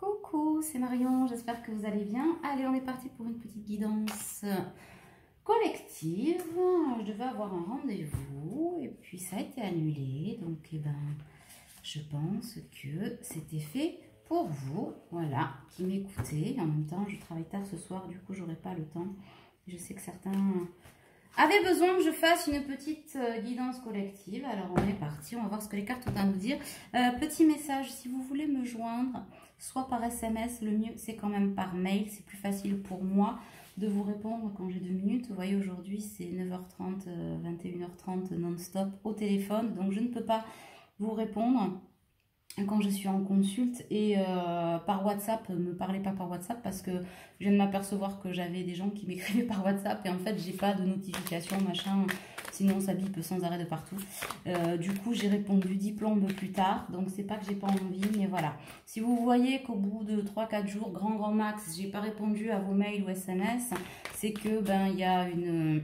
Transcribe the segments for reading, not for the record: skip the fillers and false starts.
Coucou, c'est Marion, j'espère que vous allez bien. Allez, on est parti pour une petite guidance collective. Je devais avoir un rendez-vous et puis ça a été annulé. Donc, je pense que c'était fait pour vous, voilà, qui m'écoutez. En même temps, je travaille tard ce soir, du coup, j'aurai pas le temps. Je sais que certains avaient besoin que je fasse une petite guidance collective. Alors, on est parti, on va voir ce que les cartes ont à nous dire. Petit message, si vous voulez me joindre, soit par SMS, le mieux c'est quand même par mail, c'est plus facile pour moi de vous répondre quand j'ai 2 minutes. Vous voyez, aujourd'hui c'est 9h30, 21h30 non-stop au téléphone, donc je ne peux pas vous répondre quand je suis en consulte. Et par WhatsApp, ne me parlez pas par WhatsApp parce que je viens de m'apercevoir que j'avais des gens qui m'écrivaient par WhatsApp et en fait j'ai pas de notification machin, sinon ça bip sans arrêt de partout. Du coup j'ai répondu diplôme plus tard, donc c'est pas que j'ai pas envie, mais voilà. Si vous voyez qu'au bout de 3-4 jours, grand max, j'ai pas répondu à vos mails ou SMS, c'est que il y a une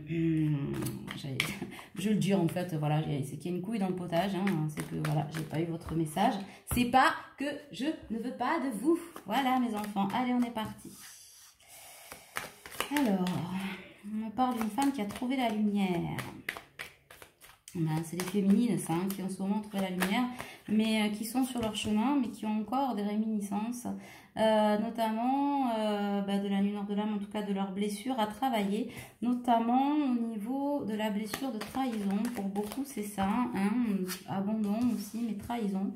je le dis en fait, voilà, c'est qu'il y a une couille dans le potage, hein, c'est que voilà, j'ai pas eu votre message, c'est pas que je ne veux pas de vous. Voilà mes enfants, allez, on est parti. Alors, on parle d'une femme qui a trouvé la lumière. C'est des féminines, ça, hein, qui en ce moment trouvé la lumière, mais qui sont sur leur chemin, mais qui ont encore des réminiscences, notamment de la lumière de l'âme, en tout cas de leurs blessures à travailler, notamment au niveau de la blessure de trahison. Pour beaucoup, c'est ça, hein, abandon aussi, mais trahison.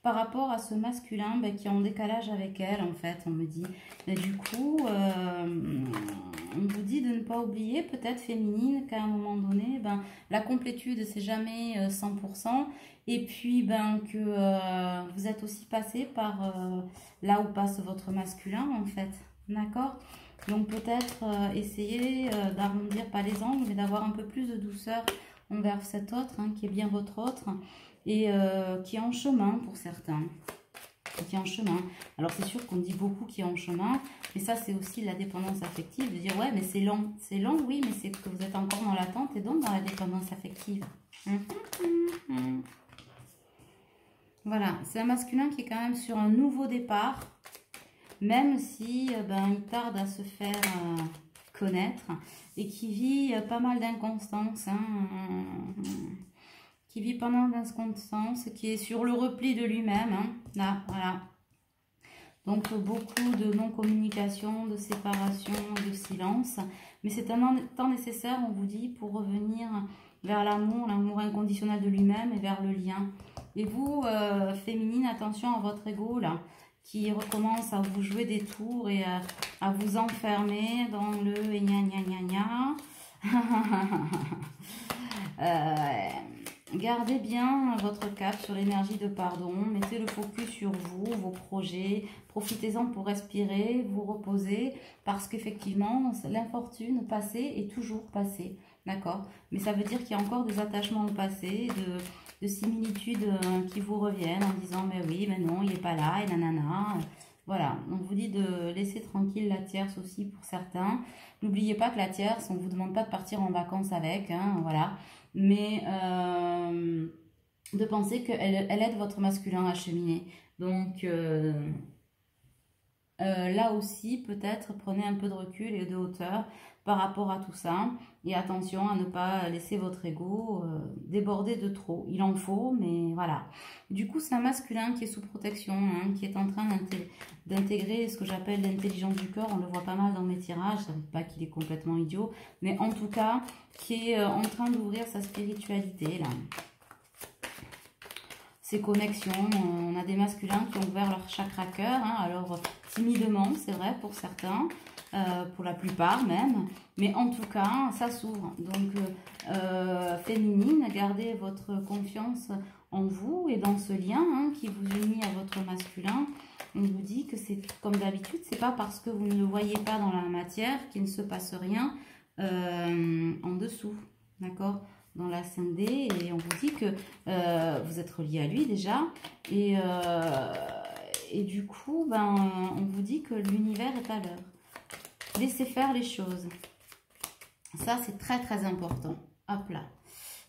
Par rapport à ce masculin qui est en décalage avec elle, en fait, on me dit. Et du coup, on vous dit de ne pas oublier, peut-être féminine, qu'à un moment donné, la complétude, c'est jamais 100%. Et puis, que vous êtes aussi passé par là où passe votre masculin, en fait. D'accord ? Donc, peut-être essayer d'arrondir, pas les angles, mais d'avoir un peu plus de douceur envers cet autre, hein, qui est bien votre autre. Et qui est en chemin pour certains, qui est en chemin. Alors c'est sûr qu'on dit beaucoup qui est en chemin, mais ça c'est aussi la dépendance affective, de dire ouais mais c'est long, oui, mais c'est que vous êtes encore dans l'attente et donc dans la dépendance affective. Voilà, c'est un masculin qui est quand même sur un nouveau départ, même si il tarde à se faire connaître et qui vit pas mal d'inconstance, hein, qui vit pendant l'inconstance, qui est sur le repli de lui-même, hein, là, voilà. Donc, beaucoup de non-communication, de séparation, de silence. Mais c'est un temps nécessaire, on vous dit, pour revenir vers l'amour inconditionnel de lui-même et vers le lien. Et vous, féminine, attention à votre ego, là, qui recommence à vous jouer des tours et à vous enfermer dans le gna gna gna gna. Gardez bien votre cap sur l'énergie de pardon, mettez le focus sur vous, vos projets, profitez-en pour respirer, vous reposer, parce qu'effectivement, l'infortune passée est toujours passée, d'accord? Mais ça veut dire qu'il y a encore des attachements au passé, de similitudes qui vous reviennent en disant « mais oui, mais non, il n'est pas là, et nanana ». Voilà, on vous dit de laisser tranquille la tierce aussi pour certains. N'oubliez pas que la tierce, on ne vous demande pas de partir en vacances avec, hein, voilà. Mais de penser qu'elle aide votre masculin à cheminer. Donc là aussi, peut-être prenez un peu de recul et de hauteur par rapport à tout ça. Et attention à ne pas laisser votre ego déborder de trop. Il en faut, mais voilà. Du coup, c'est un masculin qui est sous protection, hein, qui est en train d'intégrer ce que j'appelle l'intelligence du corps. On le voit pas mal dans mes tirages. Ça ne veut pas qu'il est complètement idiot, mais en tout cas, qui est en train d'ouvrir sa spiritualité, là. Ses connexions. On a des masculins qui ont ouvert leur chakra cœur, hein, alors timidement, c'est vrai pour certains, pour la plupart même, mais en tout cas, ça s'ouvre. Donc, féminine, gardez votre confiance en vous et dans ce lien, hein, qui vous unit à votre masculin. On vous dit que c'est comme d'habitude, c'est pas parce que vous ne le voyez pas dans la matière qu'il ne se passe rien en dessous, d'accord ? Dans la 5D, et on vous dit que vous êtes relié à lui déjà, et du coup, on vous dit que l'univers est à l'heure. Laissez faire les choses. Ça, c'est très, très important. Hop là.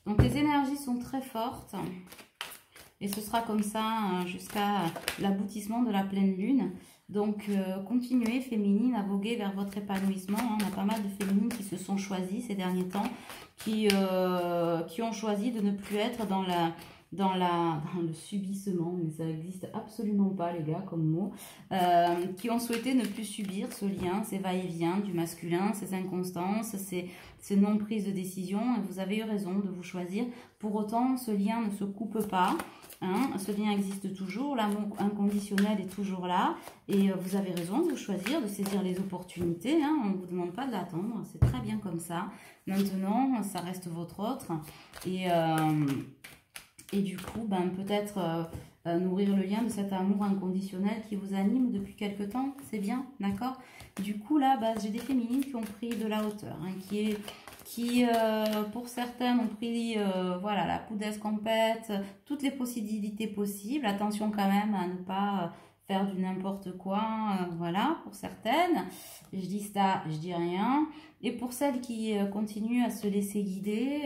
Donc, les énergies sont très fortes. et ce sera comme ça jusqu'à l'aboutissement de la pleine lune. Donc, continuez, féminine, à voguer vers votre épanouissement. On a pas mal de féminines qui se sont choisies ces derniers temps, qui ont choisi de ne plus être dans le subissement, mais ça n'existe absolument pas, les gars, comme mot, qui ont souhaité ne plus subir ce lien, ces va-et-vient du masculin, ces inconstances, ces non-prises de décision. Et vous avez eu raison de vous choisir. Pour autant, ce lien ne se coupe pas. Hein, ce lien existe toujours, l'amour inconditionnel est toujours là et vous avez raison de vous choisir, de saisir les opportunités, hein, on ne vous demande pas de l'attendre, c'est très bien comme ça. Maintenant, ça reste votre autre et du coup, ben, peut-être nourrir le lien de cet amour inconditionnel qui vous anime depuis quelque temps, c'est bien, d'accord? Du coup, là, ben, j'ai des féminines qui ont pris de la hauteur, hein, qui pour certaines ont pris voilà, la poudre d'escampette, toutes les possibilités possibles. Attention quand même à ne pas faire du n'importe quoi, voilà, pour certaines. Je dis ça, je dis rien. Et pour celles qui continuent à se laisser guider,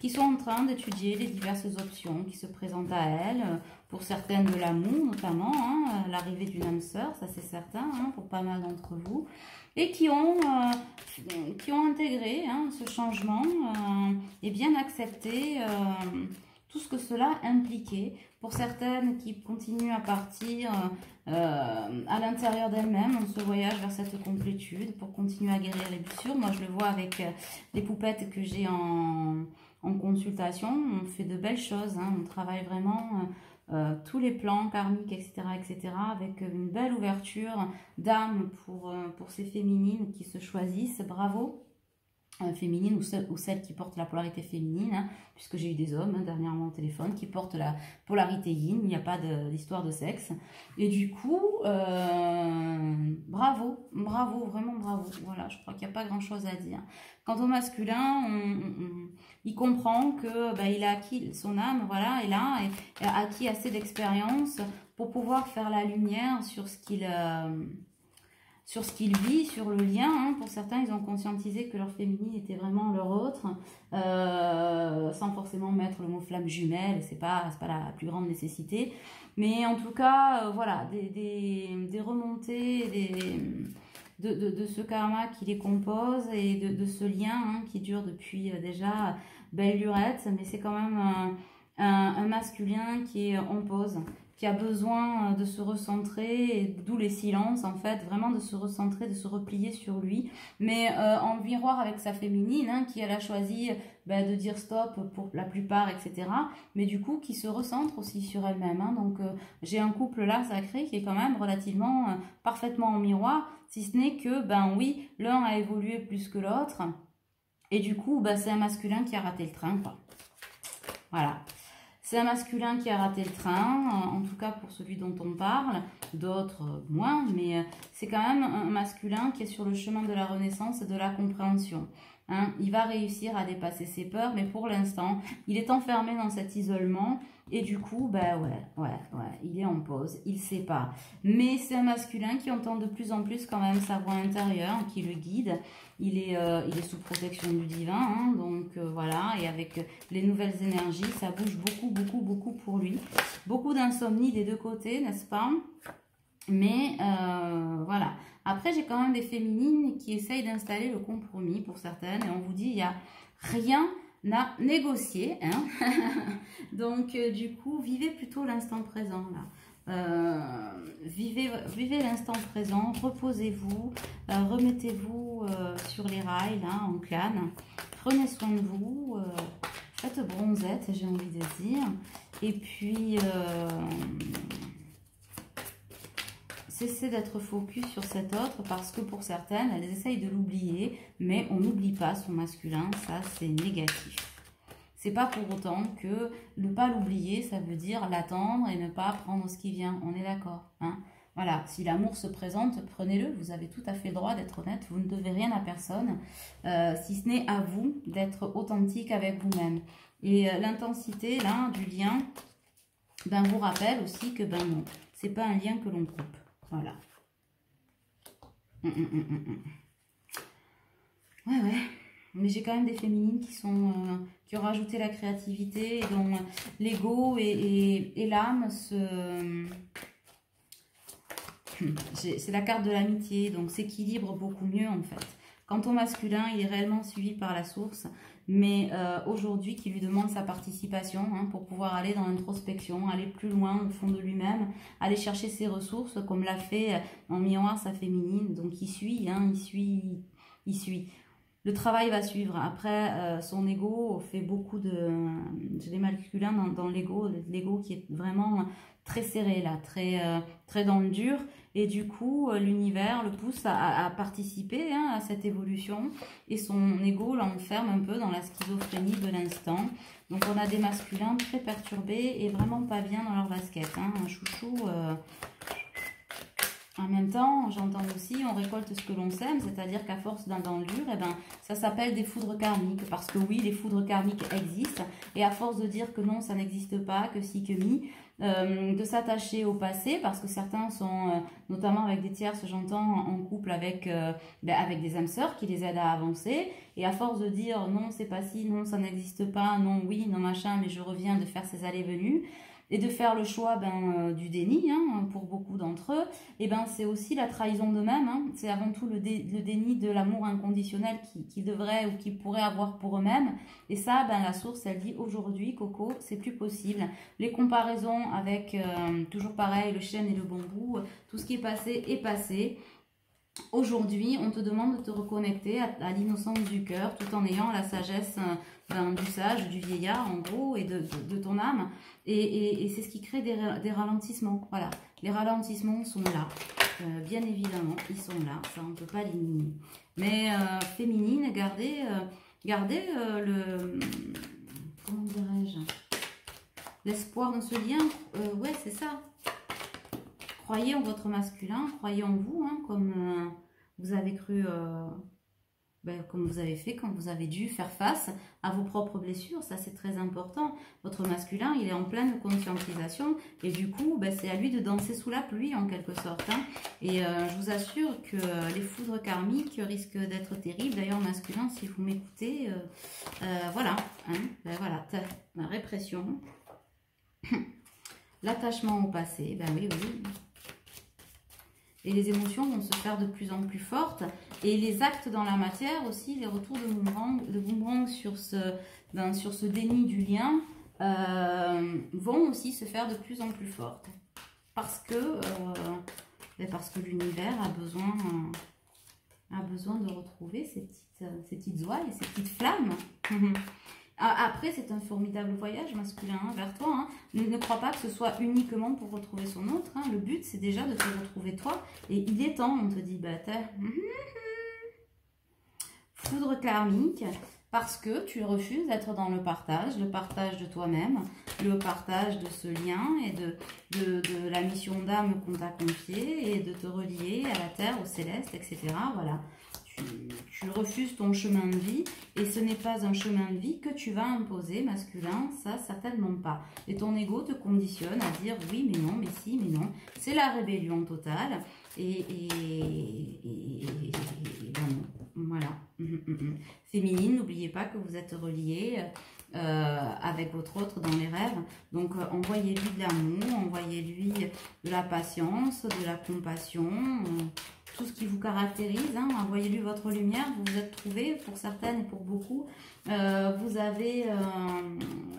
qui sont en train d'étudier les diverses options qui se présentent à elles, pour certaines de l'amour notamment, hein, l'arrivée d'une âme sœur, ça c'est certain, hein, pour pas mal d'entre vous, et qui ont intégré hein, ce changement et bien accepté tout ce que cela impliquait. Pour certaines qui continuent à partir à l'intérieur d'elles-mêmes, on se voyage vers cette complétude pour continuer à guérir les blessures. Moi, je le vois avec les poupettes que j'ai en consultation. On fait de belles choses, hein, on travaille vraiment tous les plans karmiques, etc., avec une belle ouverture d'âme pour ces féminines qui se choisissent. Bravo! Féminine ou celle qui porte la polarité féminine, hein, puisque j'ai eu des hommes hein, dernièrement au téléphone qui portent la polarité yin, il n'y a pas d'histoire de sexe. Et du coup, bravo, vraiment bravo. Voilà, je crois qu'il n'y a pas grand chose à dire. Quant au masculin, il comprend que il a acquis son âme, voilà, et là, et a acquis assez d'expérience pour pouvoir faire la lumière sur ce qu'il vit, sur le lien. Hein. Pour certains, ils ont conscientisé que leur féminine était vraiment leur autre, sans forcément mettre le mot flamme jumelle, c'est pas la plus grande nécessité. Mais en tout cas, voilà, des remontées de ce karma qui les compose et de ce lien hein, qui dure depuis déjà belle lurette. Mais c'est quand même un masculin qui est en pause, qui a besoin de se recentrer, d'où les silences en fait, vraiment de se recentrer, de se replier sur lui, mais en miroir avec sa féminine, hein, qui elle a choisi de dire stop pour la plupart, etc. Mais du coup, qui se recentre aussi sur elle-même. Hein. Donc j'ai un couple là sacré qui est quand même relativement parfaitement en miroir, si ce n'est que, oui, l'un a évolué plus que l'autre, et du coup, c'est un masculin qui a raté le train, quoi. Voilà. C'est un masculin qui a raté le train, en tout cas pour celui dont on parle, d'autres moins, mais c'est quand même un masculin qui est sur le chemin de la renaissance et de la compréhension. Hein. Il va réussir à dépasser ses peurs, mais pour l'instant, il est enfermé dans cet isolement et du coup, il est en pause, il ne sait pas. Mais c'est un masculin qui entend de plus en plus quand même sa voix intérieure, qui le guide. Il est sous protection du divin, hein, donc voilà, et avec les nouvelles énergies, ça bouge beaucoup pour lui. Beaucoup d'insomnie des deux côtés, n'est-ce pas? Mais voilà. Après, j'ai quand même des féminines qui essayent d'installer le compromis pour certaines, et on vous dit, il n'y a rien à négocier. Hein. Donc, du coup, vivez plutôt l'instant présent, là. Vivez l'instant présent, reposez-vous, remettez-vous sur les rails, là, en canne, prenez soin de vous, faites bronzette, j'ai envie de dire, et puis cessez d'être focus sur cet autre, parce que pour certaines, elles essayent de l'oublier, mais on n'oublie pas son masculin, ça c'est négatif. C'est pas pour autant que ne pas l'oublier, ça veut dire l'attendre et ne pas prendre ce qui vient. On est d'accord, hein? Voilà, si l'amour se présente, prenez-le. Vous avez tout à fait le droit d'être honnête. Vous ne devez rien à personne, si ce n'est à vous d'être authentique avec vous-même. Et l'intensité là du lien, vous rappelle aussi que non, c'est pas un lien que l'on coupe. Voilà. Ouais. Mais j'ai quand même des féminines qui ont rajouté la créativité et dont l'ego et l'âme c'est la carte de l'amitié, donc s'équilibre beaucoup mieux en fait. Quant au masculin, il est réellement suivi par la source, mais aujourd'hui qui lui demande sa participation hein, pour pouvoir aller dans l'introspection, aller plus loin au fond de lui-même, aller chercher ses ressources comme l'a fait en miroir sa féminine. Donc il suit, hein, il suit. Le travail va suivre. Après, son ego fait beaucoup de... J'ai des masculins dans l'ego qui est vraiment très serré là, très dans le dur. Et du coup, l'univers le pousse à participer hein, à cette évolution. Et son ego l'enferme un peu dans la schizophrénie de l'instant. Donc on a des masculins très perturbés et vraiment pas bien dans leur basket. Hein. Un chouchou... En même temps, j'entends aussi, on récolte ce que l'on sème, c'est-à-dire qu'à force dans le dur, eh ben, ça s'appelle des foudres karmiques. Parce que oui, les foudres karmiques existent. Et à force de dire que non, ça n'existe pas, que si, que mi, de s'attacher au passé, parce que certains sont, notamment avec des tierces, j'entends, en couple avec des âmes sœurs qui les aident à avancer. Et à force de dire non, c'est pas si, non, ça n'existe pas, non, oui, non, machin, mais je reviens de faire ces allées-venues. Et de faire le choix du déni, hein, pour beaucoup d'entre eux, et c'est aussi la trahison d'eux-mêmes. Hein. C'est avant tout le déni de l'amour inconditionnel qu'ils devraient ou qu'ils pourraient avoir pour eux-mêmes. Et ça, la source, elle dit aujourd'hui, Coco, c'est plus possible. Les comparaisons avec, toujours pareil, le chêne et le bambou, tout ce qui est passé est passé. Aujourd'hui, on te demande de te reconnecter à l'innocence du cœur tout en ayant la sagesse du sage, du vieillard en gros, et de ton âme. Et c'est ce qui crée des ralentissements. Voilà, les ralentissements sont là. Bien évidemment, ils sont là. Ça, on ne peut pas l'éliminer. Mais féminine, gardez le... Comment dirais-je? L'espoir dans ce lien. Ouais, c'est ça. Croyez en votre masculin, croyez en vous, hein, comme vous avez cru, comme vous avez fait quand vous avez dû faire face à vos propres blessures. Ça, c'est très important. Votre masculin, il est en pleine conscientisation et du coup, c'est à lui de danser sous la pluie en quelque sorte. Hein. Et je vous assure que les foudres karmiques risquent d'être terribles. D'ailleurs, masculin, si vous m'écoutez, voilà, hein, voilà, la répression, l'attachement au passé, oui, oui. Et les émotions vont se faire de plus en plus fortes. Et les actes dans la matière aussi, les retours de boomerang sur ce déni du lien vont aussi se faire de plus en plus fortes. Parce que l'univers a besoin de retrouver ces petites oies et ces petites flammes. Après, c'est un formidable voyage masculin vers toi. Hein. Ne crois pas que ce soit uniquement pour retrouver son autre. Hein. Le but, c'est déjà de te retrouver toi. Et il est temps, on te dit, foudre karmique, parce que tu refuses d'être dans le partage de toi-même, le partage de ce lien et de la mission d'âme qu'on t'a confiée et de te relier à la terre, au céleste, etc. Voilà. Tu refuses ton chemin de vie et ce n'est pas un chemin de vie que tu vas imposer, masculin, ça certainement pas. Et ton ego te conditionne à dire oui mais non, mais si, mais non. C'est la rébellion totale et voilà. Féminine, n'oubliez pas que vous êtes reliés avec votre autre dans les rêves. Donc envoyez-lui de l'amour, envoyez-lui de la patience, de la compassion, tout ce qui vous caractérise, hein. Envoyez-lui votre lumière, vous vous êtes trouvés, pour certaines et pour beaucoup, vous avez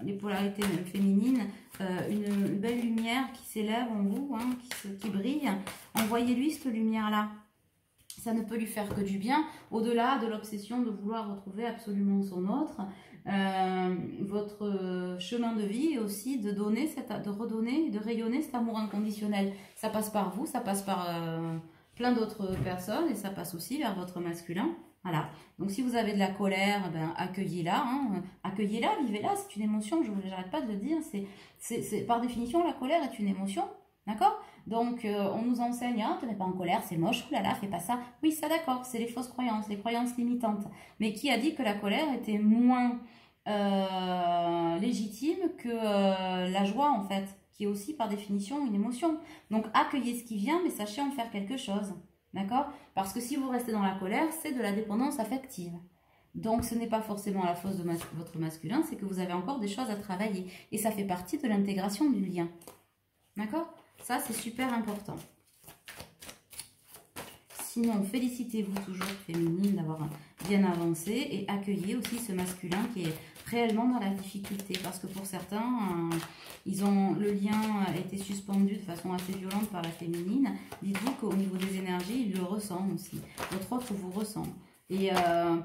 les polarités même féminines, une belle lumière qui s'élève en vous, hein, qui brille. Envoyez-lui cette lumière-là. Ça ne peut lui faire que du bien, au-delà de l'obsession de vouloir retrouver absolument son autre. Votre chemin de vie est aussi de redonner, de rayonner cet amour inconditionnel. Ça passe par vous, ça passe par plein d'autres personnes et ça passe aussi vers votre masculin. Voilà. Donc si vous avez de la colère, accueillez-la. Hein. Accueillez-la, vivez-la, c'est une émotion, j'arrête pas de le dire. Par définition, la colère est une émotion. D'accord? Donc, on nous enseigne, hein, tu n'es pas en colère, c'est moche, oulala, fais pas ça. Oui, ça d'accord, c'est les fausses croyances, les croyances limitantes. Mais qui a dit que la colère était moins légitime que la joie, en fait, qui est aussi par définition une émotion. Donc, accueillez ce qui vient, mais sachez en faire quelque chose. D'accord? Parce que si vous restez dans la colère, c'est de la dépendance affective. Donc, ce n'est pas forcément la faute de votre masculin, c'est que vous avez encore des choses à travailler. Et ça fait partie de l'intégration du lien. D'accord? Ça, c'est super important. Sinon, félicitez-vous toujours, féminine, d'avoir bien avancé et accueillez aussi ce masculin qui est réellement dans la difficulté. Parce que pour certains, le lien a été suspendu de façon assez violente par la féminine. Dites-vous qu'au niveau des énergies, il le ressent aussi. Votre autre vous ressent. Et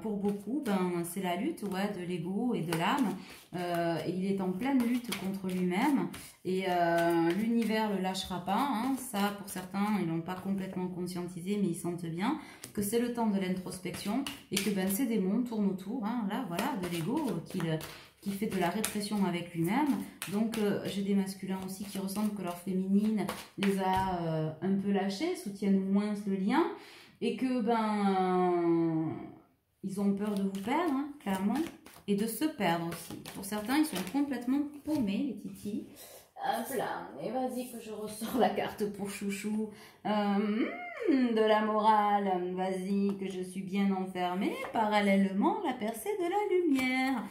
pour beaucoup, c'est la lutte de l'ego et de l'âme. Il est en pleine lutte contre lui-même. Et l'univers ne le lâchera pas. Hein. Ça, pour certains, ils n'ont pas complètement conscientisé, mais ils sentent bien que c'est le temps de l'introspection. Et que ces démons tournent autour, là, voilà, de l'ego qui fait de la répression avec lui-même. Donc, j'ai des masculins aussi qui ressentent que leur féminine les a un peu lâchés, soutiennent moins le lien. Et que, ils ont peur de vous perdre, clairement, et de se perdre aussi. Pour certains, ils sont complètement paumés, les titis. Hop là, et vas-y que je ressors la carte pour chouchou. De la morale, vas-y que je suis bien enfermée, parallèlement la percée de la lumière.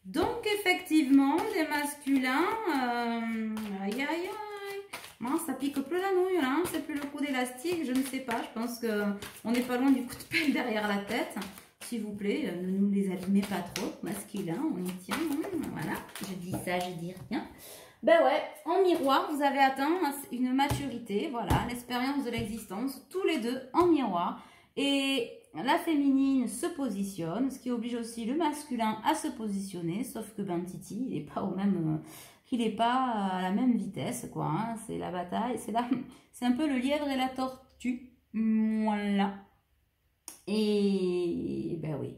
Donc, effectivement, les masculins, aïe aïe aïe. Non, ça pique plus la nouille, là. C'est plus le coup d'élastique, je ne sais pas. Je pense qu'on n'est pas loin du coup de pelle derrière la tête. S'il vous plaît, ne nous les allumez pas trop. Masculin, on y tient. Voilà, je dis ça, je dis rien. Ouais, en miroir, vous avez atteint une maturité. Voilà, l'expérience de l'existence, tous les deux en miroir. Et la féminine se positionne, ce qui oblige aussi le masculin à se positionner. Sauf que Titi, il n'est pas au même... il n'est pas à la même vitesse, quoi. C'est la bataille, c'est un peu le lièvre et la tortue. Voilà. Et oui.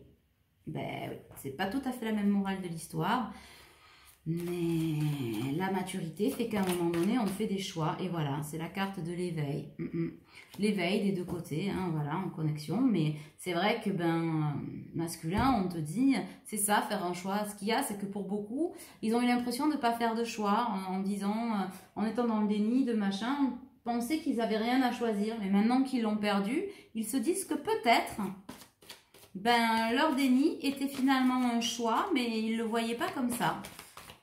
C'est pas tout à fait la même morale de l'histoire. Mais la maturité fait qu'à un moment donné, on fait des choix. Et voilà, c'est la carte de l'éveil. L'éveil des deux côtés, voilà, en connexion. Mais c'est vrai que, masculin, on te dit, c'est ça, faire un choix. Ce qu'il y a, c'est que pour beaucoup, ils ont eu l'impression de ne pas faire de choix. En disant, en étant dans le déni de machin, pensaient qu'ils n'avaient rien à choisir. Mais maintenant qu'ils l'ont perdu, ils se disent que peut-être... leur déni était finalement un choix, mais ils ne le voyaient pas comme ça.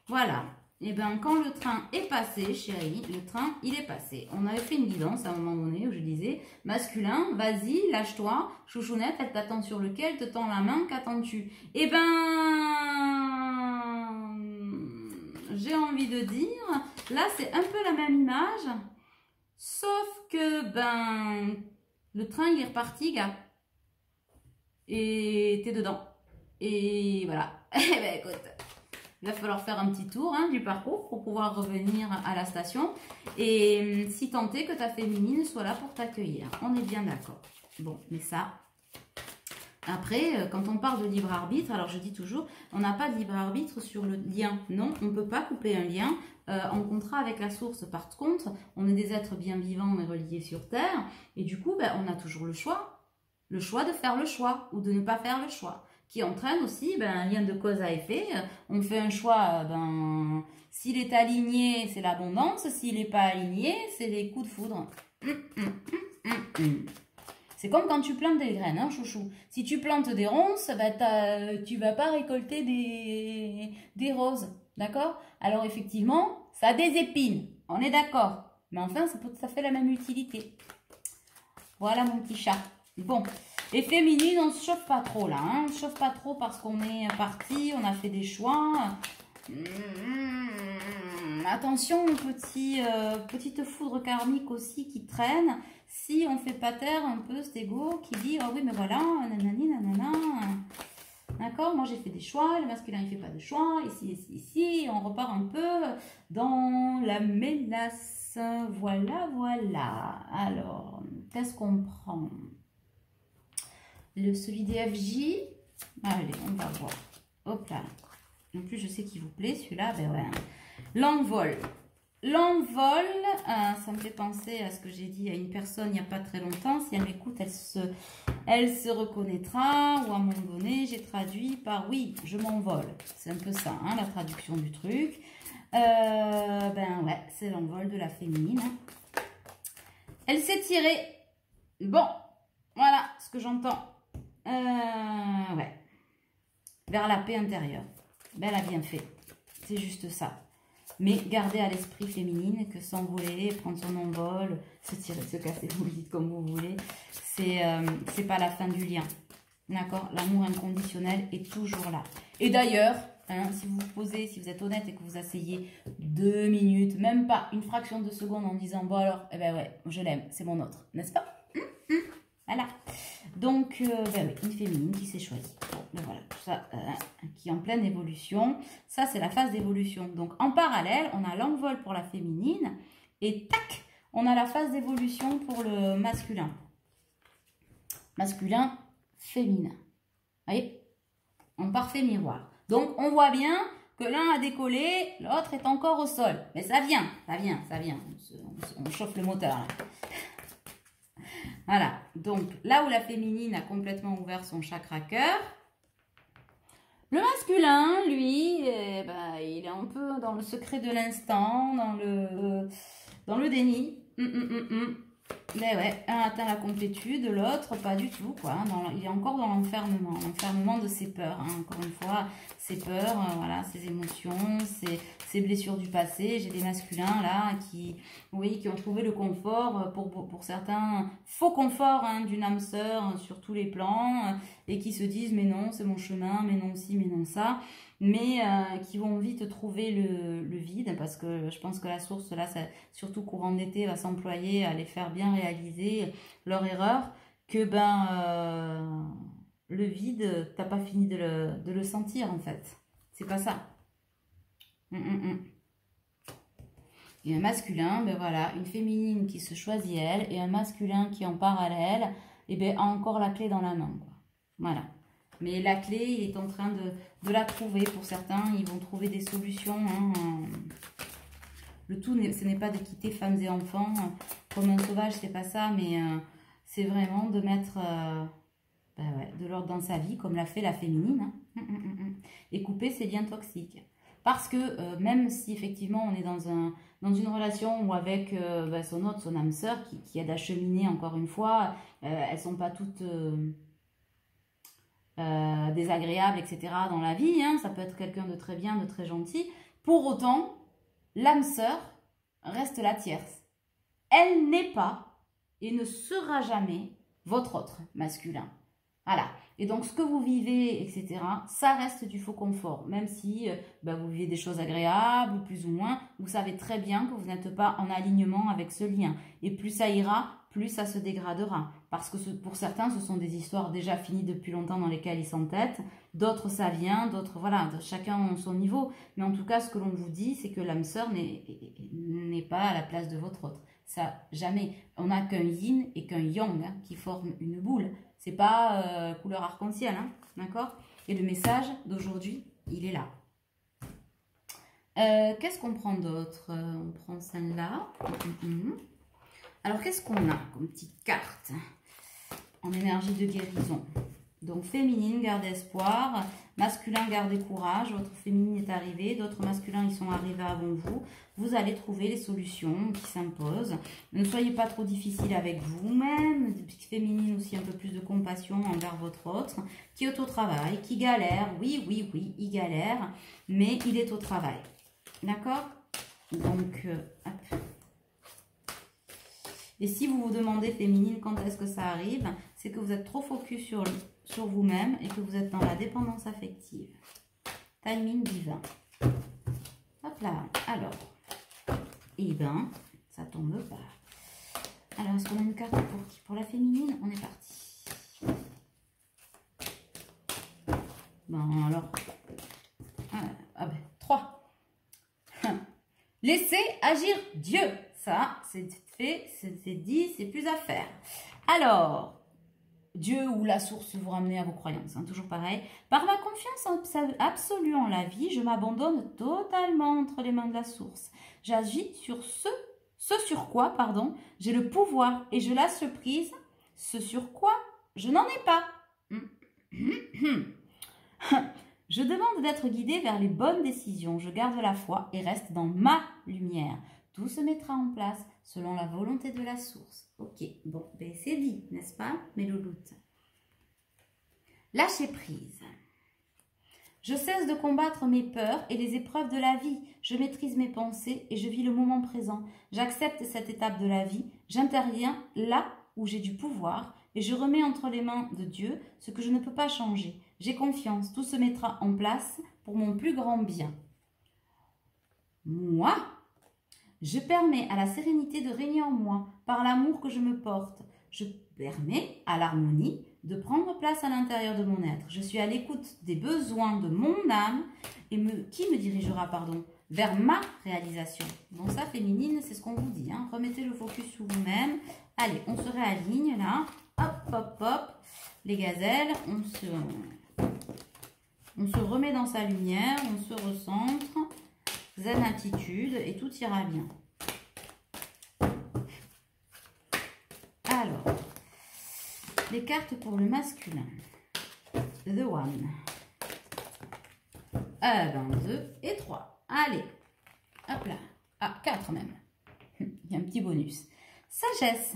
Voilà. Et quand le train est passé, chérie, le train, il est passé. On avait fait une guidance à un moment donné où je disais, masculin, vas-y, lâche-toi, chouchounette, elle t'attend sur le quai, elle te tend la main, qu'attends-tu? J'ai envie de dire, là, c'est un peu la même image, sauf que, le train, il est reparti, gars. Et t'es dedans. Et voilà. Écoute, il va falloir faire un petit tour du parcours pour pouvoir revenir à la station. Et si tant est que ta féminine soit là pour t'accueillir. On est bien d'accord. Bon, mais ça... Après, quand on parle de libre arbitre, alors je dis toujours, on n'a pas de libre arbitre sur le lien. Non, on ne peut pas couper un lien en contrat avec la source. Par contre, on est des êtres bien vivants et reliés sur Terre. Et du coup, on a toujours le choix. Le choix de faire le choix ou de ne pas faire le choix. Qui entraîne aussi un lien de cause à effet. On fait un choix, s'il est aligné, c'est l'abondance. S'il n'est pas aligné, c'est les coups de foudre. C'est comme quand tu plantes des graines, chouchou. Si tu plantes des ronces, tu vas pas récolter des roses, d'accord? Alors effectivement, ça a des épines, on est d'accord. Mais enfin, ça fait la même utilité. Voilà mon petit chat. Bon, et féminine, on ne se chauffe pas trop là. On ne se chauffe pas trop parce qu'on est parti, on a fait des choix. Attention, petite foudre karmique aussi qui traîne. Si on ne fait pas taire un peu cet ego qui dit, oh oui, mais voilà, nanani, nanana. D'accord, moi j'ai fait des choix, le masculin il ne fait pas de choix. Ici, on repart un peu dans la mélasse. Voilà, voilà. Alors, qu'est-ce qu'on prend? Celui des FJ. Allez, on va voir. Hop là. En plus, je sais qu'il vous plaît, celui-là. Ouais. L'envol. L'envol, ça me fait penser à ce que j'ai dit à une personne il n'y a pas très longtemps. Si elle m'écoute, elle se reconnaîtra. Ou à un moment donné, j'ai traduit par oui, je m'envole. C'est un peu ça, la traduction du truc. Ouais, c'est l'envol de la féminine. Elle s'est tirée. Bon, voilà ce que j'entends. Ouais. vers la paix intérieure. Ben, elle a bien fait. C'est juste ça. Mais gardez à l'esprit féminine que s'envoler, prendre son envol, se tirer, se casser, vous le dites comme vous voulez, c'est pas la fin du lien. D'accord? L'amour inconditionnel est toujours là. Et d'ailleurs, hein, si vous vous posez, si vous êtes honnête et que vous asseyez 2 minutes, même pas une fraction de seconde en disant, bon alors, eh ben ouais, je l'aime, c'est mon autre, n'est-ce pas? Voilà. Donc, ben oui, une féminine qui s'est choisie. Bon, ben voilà, tout ça qui est en pleine évolution. Ça, c'est la phase d'évolution. Donc, en parallèle, on a l'envol pour la féminine et tac, on a la phase d'évolution pour le masculin. Masculin, féminin. Vous voyez? En parfait miroir. Donc, on voit bien que l'un a décollé, l'autre est encore au sol. Mais ça vient, ça vient, ça vient. On chauffe le moteur, là. Voilà, donc là où la féminine a complètement ouvert son chakra cœur, le masculin, lui, il est un peu dans le secret de l'instant, dans le déni. Mais ouais, un atteint la complétude, l'autre pas du tout, quoi. Il est encore dans l'enfermement de ses peurs. Hein. Encore une fois, ses peurs, voilà, ses émotions, ses blessures du passé. J'ai des masculins là qui ont trouvé le confort pour certains, faux confort hein, d'une âme sœur sur tous les plans et qui se disent mais non, c'est mon chemin, mais non ci, mais non ça. Mais qui vont vite trouver le vide parce que je pense que la source, là, surtout courant d'été, va s'employer à les faire bien réaliser leur erreur, que le vide, t'as pas fini de le sentir en fait. C'est pas ça. Et un masculin, ben voilà, une féminine qui se choisit elle et un masculin qui en parallèle a encore la clé dans la main. Quoi. Voilà. Mais la clé, il est en train de la trouver. Pour certains, ils vont trouver des solutions. Hein. Le tout, ce n'est pas de quitter femmes et enfants comme un sauvage, c'est pas ça. Mais c'est vraiment de mettre de l'ordre dans sa vie, comme l'a fait la féminine. Hein. Et couper ses liens toxiques. Parce que même si effectivement on est dans une relation où avec son âme sœur qui aide à cheminer encore une fois, elles ne sont pas toutes... désagréable, etc. dans la vie, hein. Ça peut être quelqu'un de très bien, de très gentil. Pour autant, l'âme sœur reste la tierce. Elle n'est pas et ne sera jamais votre autre masculin. Voilà. Et donc, ce que vous vivez, etc., ça reste du faux confort. Même si vous vivez des choses agréables, ou plus ou moins, vous savez très bien que vous n'êtes pas en alignement avec ce lien. Et plus ça ira, plus ça se dégradera. Parce que pour certains, ce sont des histoires déjà finies depuis longtemps dans lesquelles ils s'entêtent. D'autres, ça vient. D'autres, voilà, chacun a son niveau. Mais en tout cas, ce que l'on vous dit, c'est que l'âme sœur n'est pas à la place de votre autre. Ça, jamais. On n'a qu'un yin et qu'un yang hein, qui forment une boule. C'est pas couleur arc-en-ciel, hein, d'accord? Et le message d'aujourd'hui, il est là. Qu'est-ce qu'on prend d'autre? On prend celle-là. Alors, qu'est-ce qu'on a comme petite carte en énergie de guérison? Donc, féminine, garde espoir. Masculin, gardez courage. Votre féminine est arrivée. D'autres masculins, ils sont arrivés avant vous. Vous allez trouver les solutions qui s'imposent. Ne soyez pas trop difficile avec vous-même. Féminine aussi, un peu plus de compassion envers votre autre. Qui est au travail, qui galère. Oui, il galère. Mais il est au travail. D'accord? Donc, hop. Et si vous vous demandez, féminine, quand est-ce que ça arrive, c'est que vous êtes trop focus sur vous-même et que vous êtes dans la dépendance affective. Timing divin. Hop là. Alors, et ça tombe pas. Alors, est-ce qu'on a une carte pour qui? Pour la féminine, on est parti. Bon, alors, 3. Laissez agir Dieu. Ça, c'est fait, c'est dit, c'est plus à faire. Alors, Dieu ou la source vous ramenez à vos croyances, hein, toujours pareil. Par ma confiance absolue en la vie, je m'abandonne totalement entre les mains de la source. J'agis sur ce sur quoi, j'ai le pouvoir et je lâche prise, ce sur quoi je n'en ai pas. Je demande d'être guidée vers les bonnes décisions. Je garde la foi et reste dans ma lumière. Tout se mettra en place selon la volonté de la source. Ok, bon, ben c'est dit, n'est-ce pas, mes louloutes? Lâcher prise. Je cesse de combattre mes peurs et les épreuves de la vie. Je maîtrise mes pensées et je vis le moment présent. J'accepte cette étape de la vie. J'interviens là où j'ai du pouvoir et je remets entre les mains de Dieu ce que je ne peux pas changer. J'ai confiance, tout se mettra en place pour mon plus grand bien. Moi, je permets à la sérénité de régner en moi par l'amour que je me porte. Je permets à l'harmonie de prendre place à l'intérieur de mon être. Je suis à l'écoute des besoins de mon âme et qui me dirigera vers ma réalisation. Donc ça, féminine, c'est ce qu'on vous dit. Hein. Remettez le focus sur vous-même. Allez, on se réaligne là. Hop, hop, hop. Les gazelles, on se remet dans sa lumière, on se recentre. Zen attitude et tout ira bien. Alors, les cartes pour le masculin. The One. 1, 2 et 3. Allez, hop là. Ah, 4 même. Il y a un petit bonus. Sagesse.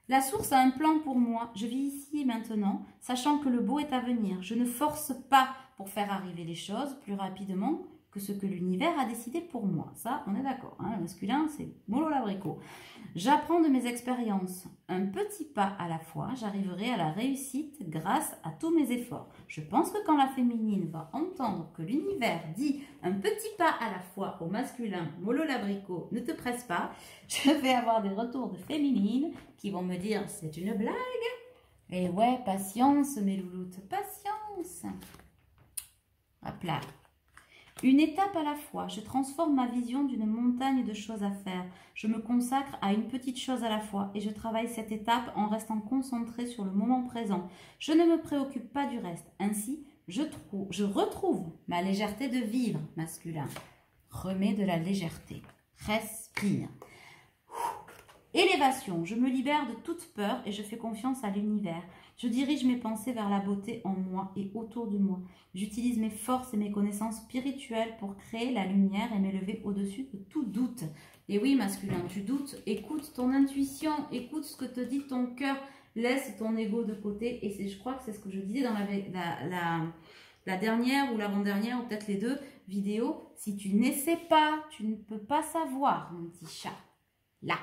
La source a un plan pour moi. Je vis ici et maintenant, sachant que le beau est à venir. Je ne force pas pour faire arriver les choses plus rapidement que ce que l'univers a décidé pour moi. Ça, on est d'accord. Hein, le masculin, c'est mollo l'abricot. J'apprends de mes expériences. Un petit pas à la fois, j'arriverai à la réussite grâce à tous mes efforts. Je pense que quand la féminine va entendre que l'univers dit un petit pas à la fois au masculin, mollo l'abricot, ne te presse pas, je vais avoir des retours de féminines qui vont me dire c'est une blague. Et ouais, patience mes louloutes, patience. Hop là. Une étape à la fois, je transforme ma vision d'une montagne de choses à faire. Je me consacre à une petite chose à la fois et je travaille cette étape en restant concentrée sur le moment présent. Je ne me préoccupe pas du reste. Ainsi, je retrouve ma légèreté de vivre, masculin. Remets de la légèreté. Respire. Élévation, je me libère de toute peur et je fais confiance à l'univers. Je dirige mes pensées vers la beauté en moi et autour de moi. J'utilise mes forces et mes connaissances spirituelles pour créer la lumière et m'élever au-dessus de tout doute. Et oui, masculin, tu doutes, écoute ton intuition, écoute ce que te dit ton cœur, laisse ton ego de côté. Et je crois que c'est ce que je disais dans la dernière ou l'avant-dernière, ou peut-être les deux vidéos. Si tu n'essaies pas, tu ne peux pas savoir, mon petit chat. Là.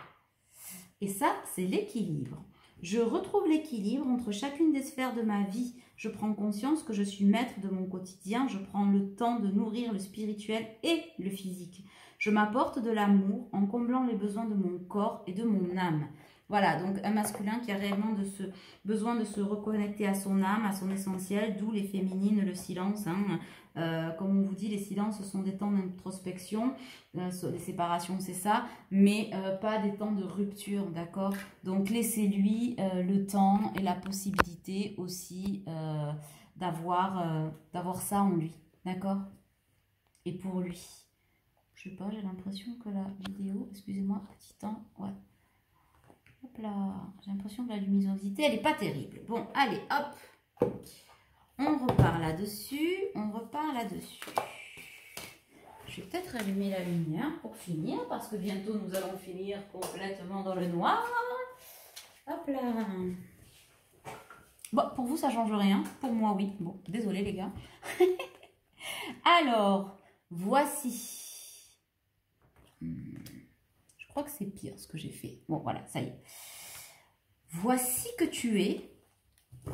Et ça, c'est l'équilibre. Je retrouve l'équilibre entre chacune des sphères de ma vie. Je prends conscience que je suis maître de mon quotidien. Je prends le temps de nourrir le spirituel et le physique. Je m'apporte de l'amour en comblant les besoins de mon corps et de mon âme. Voilà, donc un masculin qui a réellement besoin de se reconnecter à son âme, à son essentiel, d'où les féminines, le silence. Hein. Comme on vous dit, les silences sont des temps d'introspection, les séparations c'est ça, mais pas des temps de rupture, d'accord? Donc laissez-lui le temps et la possibilité aussi d'avoir ça en lui, d'accord? Et pour lui, je sais pas, j'ai l'impression que la vidéo, excusez-moi, petit temps, ouais. Hop là, j'ai l'impression que la luminosité, elle n'est pas terrible. Bon, allez, hop. On repart là-dessus, on repart là-dessus. Je vais peut-être allumer la lumière pour finir, parce que bientôt nous allons finir complètement dans le noir. Hop là. Bon, pour vous, ça ne change rien. Pour moi, oui. Bon, désolé les gars. Alors, voici. Je crois que c'est pire ce que j'ai fait. Bon, voilà, ça y est. Voici que tu es.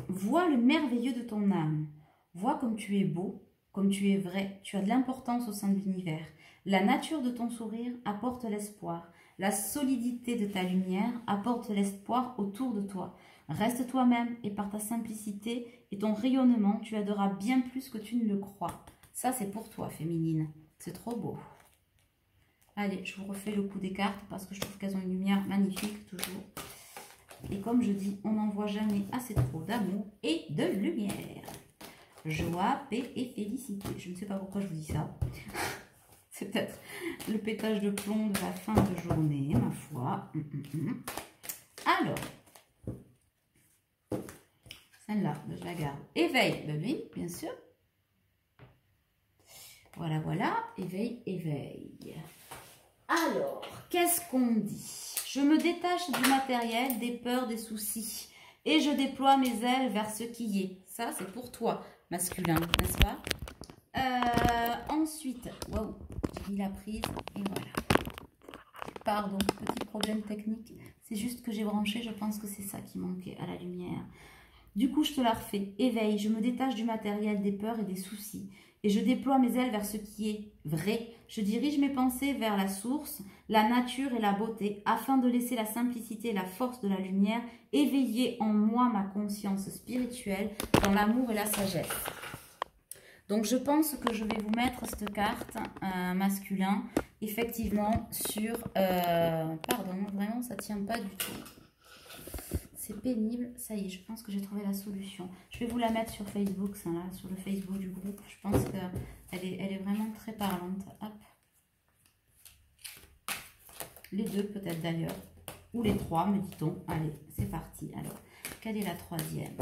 Vois le merveilleux de ton âme. Vois comme tu es beau, comme tu es vrai. Tu as de l'importance au sein de l'univers. La nature de ton sourire apporte l'espoir. La solidité de ta lumière apporte l'espoir autour de toi. Reste toi-même et par ta simplicité et ton rayonnement, tu aideras bien plus que tu ne le crois. Ça, c'est pour toi, féminine. C'est trop beau. Allez, je vous refais le coup des cartes parce que je trouve qu'elles ont une lumière magnifique, toujours. Et comme je dis, on n'en voit jamais assez trop d'amour et de lumière. Joie, paix et félicité. Je ne sais pas pourquoi je vous dis ça. C'est peut-être le pétage de plomb de la fin de journée, ma foi. Alors, celle-là, je la garde. Éveil, bébé, bien sûr. Voilà, voilà. Éveil, éveil. Alors, qu'est-ce qu'on dit? Je me détache du matériel, des peurs, des soucis. Et je déploie mes ailes vers ce qui est. Ça, c'est pour toi, masculin, n'est-ce pas? Ensuite, waouh, j'ai mis la prise et voilà. Pardon, petit problème technique. C'est juste que j'ai branché, je pense que c'est ça qui manquait à la lumière. Du coup, je te la refais. Éveil, je me détache du matériel, des peurs et des soucis. Et je déploie mes ailes vers ce qui est vrai. Je dirige mes pensées vers la source, la nature et la beauté, afin de laisser la simplicité et la force de la lumière éveiller en moi ma conscience spirituelle dans l'amour et la sagesse. Donc, je pense que je vais vous mettre cette carte masculin, effectivement, sur... pardon, vraiment, ça ne tient pas du tout. C'est pénible. Ça y est, je pense que j'ai trouvé la solution. Je vais vous la mettre sur Facebook, ça, là, sur le Facebook du groupe. Je pense qu'elle est vraiment très parlante. Hop. Les deux, peut-être d'ailleurs. Ou les trois, me dit-on. Allez, c'est parti. Alors, quelle est la troisième ?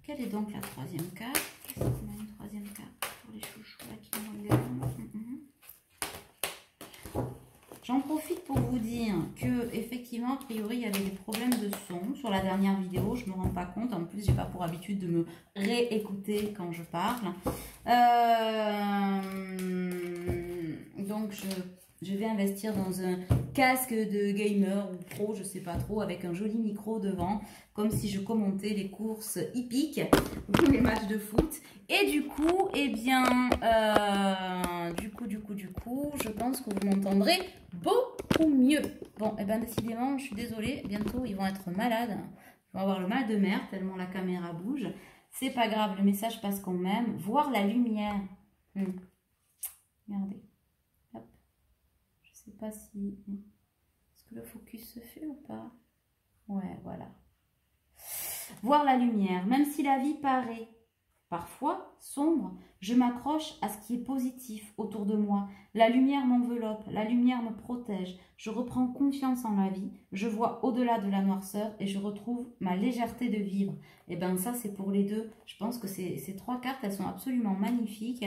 Quelle est donc la troisième carte? On a une troisième carte pour les chouchous là qui me regardent. J'en profite pour vous dire que effectivement, a priori, il y avait des problèmes de son sur la dernière vidéo. Je ne me rends pas compte. En plus, j'ai pas pour habitude de me réécouter quand je parle. Donc, je vais investir dans un casque de gamer ou pro, je sais pas trop, avec un joli micro devant, comme si je commentais les courses hippiques ou les matchs de foot. Et du coup, eh bien, du coup, je pense que vous m'entendrez beaucoup mieux. Bon, eh bien, décidément, je suis désolée, bientôt, ils vont être malades. Ils vont avoir le mal de mer, tellement la caméra bouge. C'est pas grave, le message passe quand même. Voir la lumière. Regardez. Hop. Je sais pas si... Est-ce que le focus se fait ou pas? Ouais, voilà. Voir la lumière. Même si la vie paraît parfois sombre, je m'accroche à ce qui est positif autour de moi. La lumière m'enveloppe, la lumière me protège. Je reprends confiance en la vie. Je vois au-delà de la noirceur et je retrouve ma légèreté de vivre. Et bien ça, c'est pour les deux. Je pense que ces trois cartes, elles sont absolument magnifiques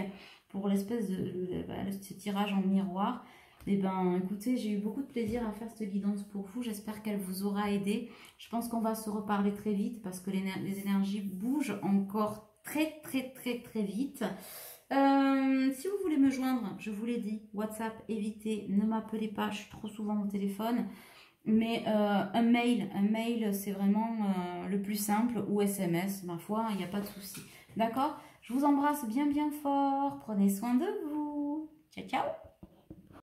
pour l'espèce de ce tirage en miroir. Eh bien, écoutez, j'ai eu beaucoup de plaisir à faire cette guidance pour vous. J'espère qu'elle vous aura aidé. Je pense qu'on va se reparler très vite parce que les énergies bougent encore très vite. Si vous voulez me joindre, je vous l'ai dit, WhatsApp, évitez, ne m'appelez pas, je suis trop souvent au téléphone. Mais un mail c'est vraiment le plus simple, ou SMS, ma foi, il n'y a pas de souci. D'accord? Je vous embrasse bien fort, prenez soin de vous. Ciao, ciao!